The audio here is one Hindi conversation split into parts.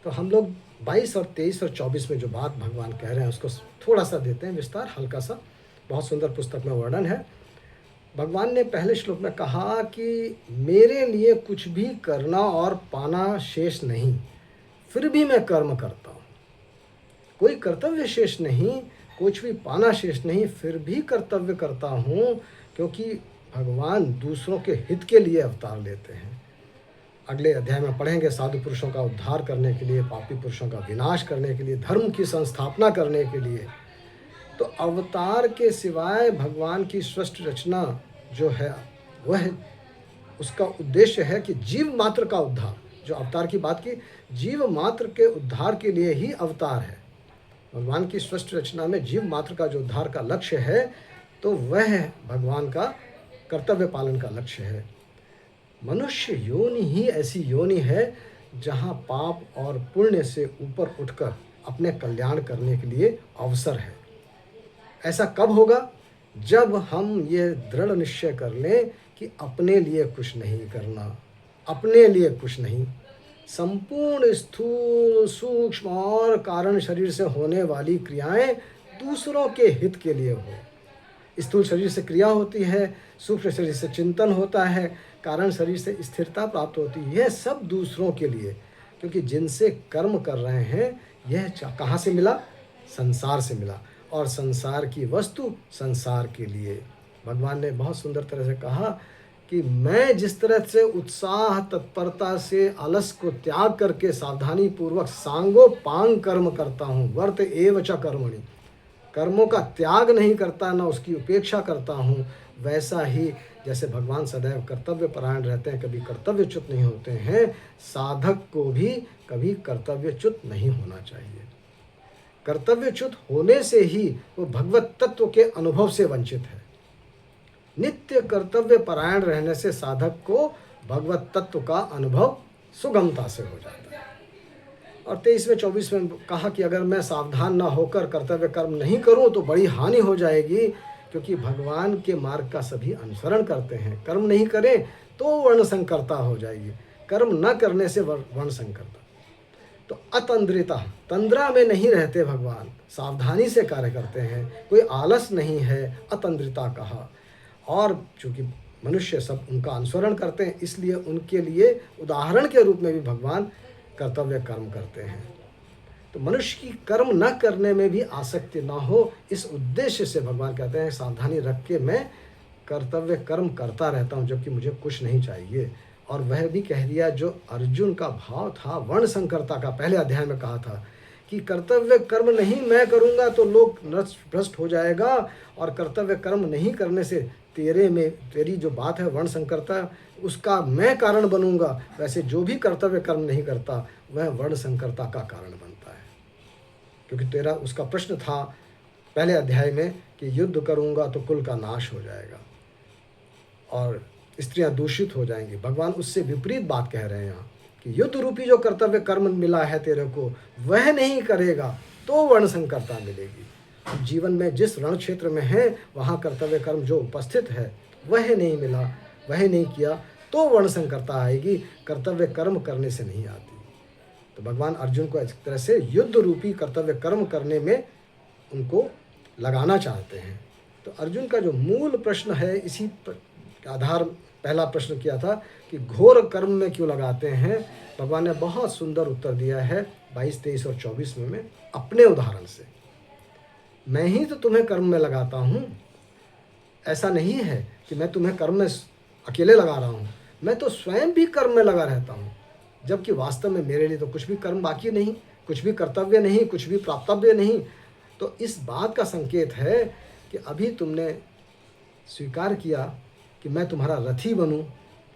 तो हम लोग 22 और 23 और 24 में जो बात भगवान कह रहे हैं उसको थोड़ा सा देते हैं विस्तार, हल्का सा। बहुत सुंदर पुस्तक में वर्णन है। भगवान ने पहले श्लोक में कहा कि मेरे लिए कुछ भी करना और पाना शेष नहीं, फिर भी मैं कर्म करता हूँ। कोई कर्तव्य शेष नहीं, कुछ भी पाना शेष नहीं, फिर भी कर्तव्य करता हूँ, क्योंकि भगवान दूसरों के हित के लिए अवतार लेते हैं। अगले अध्याय में पढ़ेंगे, साधु पुरुषों का उद्धार करने के लिए, पापी पुरुषों का विनाश करने के लिए, धर्म की संस्थापना करने के लिए। तो अवतार के सिवाय भगवान की सृष्टि रचना जो है वह उसका उद्देश्य है कि जीव मात्र का उद्धार। जो अवतार की बात की, जीव मात्र के उद्धार के लिए ही अवतार है। भगवान की सृष्टि रचना में जीव मात्र का जो उद्धार का लक्ष्य है, तो वह भगवान का कर्तव्य पालन का लक्ष्य है। मनुष्य योनि ही ऐसी योनि है जहाँ पाप और पुण्य से ऊपर उठकर अपने कल्याण करने के लिए अवसर है। ऐसा कब होगा? जब हम ये दृढ़ निश्चय कर लें कि अपने लिए कुछ नहीं करना, अपने लिए कुछ नहीं। संपूर्ण स्थूल, सूक्ष्म और कारण शरीर से होने वाली क्रियाएं दूसरों के हित के लिए हो। स्थूल शरीर से क्रिया होती है, सूक्ष्म शरीर से चिंतन होता है, कारण शरीर से स्थिरता प्राप्त होती है। यह सब दूसरों के लिए, क्योंकि जिनसे कर्म कर रहे हैं यह कहाँ से मिला? संसार से मिला, और संसार की वस्तु संसार के लिए। भगवान ने बहुत सुंदर तरह से कहा कि मैं जिस तरह से उत्साह तत्परता से आलस को त्याग करके सावधानी पूर्वक सांगो पांग कर्म करता हूँ, वर्त एव च कर्मणि, कर्मों का त्याग नहीं करता, ना उसकी उपेक्षा करता हूँ, वैसा ही जैसे भगवान सदैव कर्तव्य परायण रहते हैं, कभी कर्तव्यच्युत नहीं होते हैं, साधक को भी कभी कर्तव्यच्युत नहीं होना चाहिए। कर्तव्यच्युत होने से ही वो भगवत तत्व के अनुभव से वंचित है। नित्य कर्तव्य परायण रहने से साधक को भगवत तत्व का अनुभव सुगमता से हो जाता है। और 23वें 24वें में कहा कि अगर मैं सावधान न होकर कर्तव्य कर्म नहीं करूं तो बड़ी हानि हो जाएगी, क्योंकि भगवान के मार्ग का सभी अनुसरण करते हैं। कर्म नहीं करें तो वर्ण संकरता हो जाएगी, कर्म न करने से वर्ण संकरता। तो अतंद्रिता, तंद्रा में नहीं रहते भगवान, सावधानी से कार्य करते हैं, कोई आलस नहीं है, अतंद्रिता कहा। और चूंकि मनुष्य सब उनका अनुसरण करते हैं, इसलिए उनके लिए उदाहरण के रूप में भी भगवान कर्तव्य कर्म करते हैं। तो मनुष्य की कर्म न करने में भी आसक्ति न हो, इस उद्देश्य से भगवान कहते हैं सावधानी रख के मैं कर्तव्य कर्म करता रहता हूँ, जबकि मुझे कुछ नहीं चाहिए। और वह भी कह दिया जो अर्जुन का भाव था वर्ण संकरता का, पहले अध्याय में कहा था कि कर्तव्य कर्म नहीं मैं करूँगा तो लोक भ्रष्ट हो जाएगा, और कर्तव्य कर्म नहीं करने से तेरी जो बात है वर्ण संकरता, उसका मैं कारण बनूंगा। वैसे जो भी कर्तव्य कर्म नहीं करता वह वर्ण संकरता का कारण बनता है, क्योंकि तेरा उसका प्रश्न था पहले अध्याय में कि युद्ध करूंगा तो कुल का नाश हो जाएगा और स्त्रियां दूषित हो जाएंगी। भगवान उससे विपरीत बात कह रहे हैं यहाँ कि युद्ध रूपी जो कर्तव्य कर्म मिला है तेरे को, वह नहीं करेगा तो वर्ण संकरता मिलेगी। जीवन में जिस रण क्षेत्र में है वहाँ कर्तव्य कर्म जो उपस्थित है वह नहीं मिला, वह नहीं किया तो वर्ण संकरता आएगी, कर्तव्य कर्म करने से नहीं आती। तो भगवान अर्जुन को इस तरह से युद्ध रूपी कर्तव्य कर्म करने में उनको लगाना चाहते हैं। तो अर्जुन का जो मूल प्रश्न है, इसी के आधार पहला प्रश्न किया था कि घोर कर्म में क्यों लगाते हैं। भगवान ने बहुत सुंदर उत्तर दिया है 22, 23 और 24 में अपने उदाहरण से। मैं ही तो तुम्हें कर्म में लगाता हूँ, ऐसा नहीं है कि मैं तुम्हें कर्म में अकेले लगा रहा हूँ, मैं तो स्वयं भी कर्म में लगा रहता हूँ, जबकि वास्तव में मेरे लिए तो कुछ भी कर्म बाकी नहीं, कुछ भी कर्तव्य नहीं, कुछ भी प्राप्तव्य नहीं। तो इस बात का संकेत है कि अभी तुमने स्वीकार किया कि मैं तुम्हारा रथी बनूं,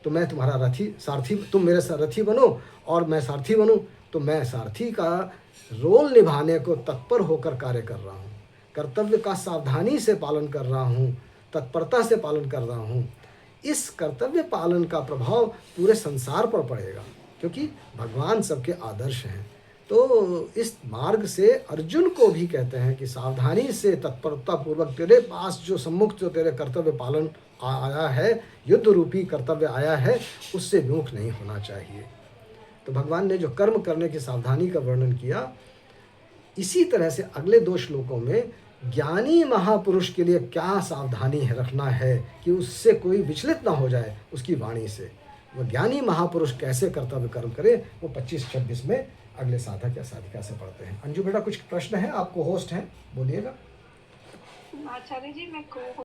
तो मैं तुम्हारा सारथी, तुम मेरे रथी बनो और मैं सारथी बनूं, तो मैं सारथी का रोल निभाने को तत्पर होकर कार्य कर रहा हूँ, कर्तव्य का सावधानी से पालन कर रहा हूँ, तत्परता से पालन कर रहा हूँ। इस कर्तव्य पालन का प्रभाव पूरे संसार पर पड़ेगा, क्योंकि भगवान सबके आदर्श हैं। तो इस मार्ग से अर्जुन को भी कहते हैं कि सावधानी से तत्परता पूर्वक तेरे पास जो सम्मुख जो तेरे कर्तव्य पालन आया है, युद्ध रूपी कर्तव्य आया है, उससे विमुख नहीं होना चाहिए। तो भगवान ने जो कर्म करने की सावधानी का वर्णन किया, इसी तरह से अगले 2 श्लोकों में ज्ञानी महापुरुष के लिए क्या सावधानी रखना है कि उससे कोई विचलित ना हो जाए उसकी वाणी से। वो ज्ञानी महापुरुष कैसे कर्तव्य कर्म करे, वो 25-26 में अगले साधक या साधिका से पढ़ते हैं। अंजू बेटा, कुछ प्रश्न है? आपको होस्ट हैं, बोलिएगा। आचार्य जी, मैं को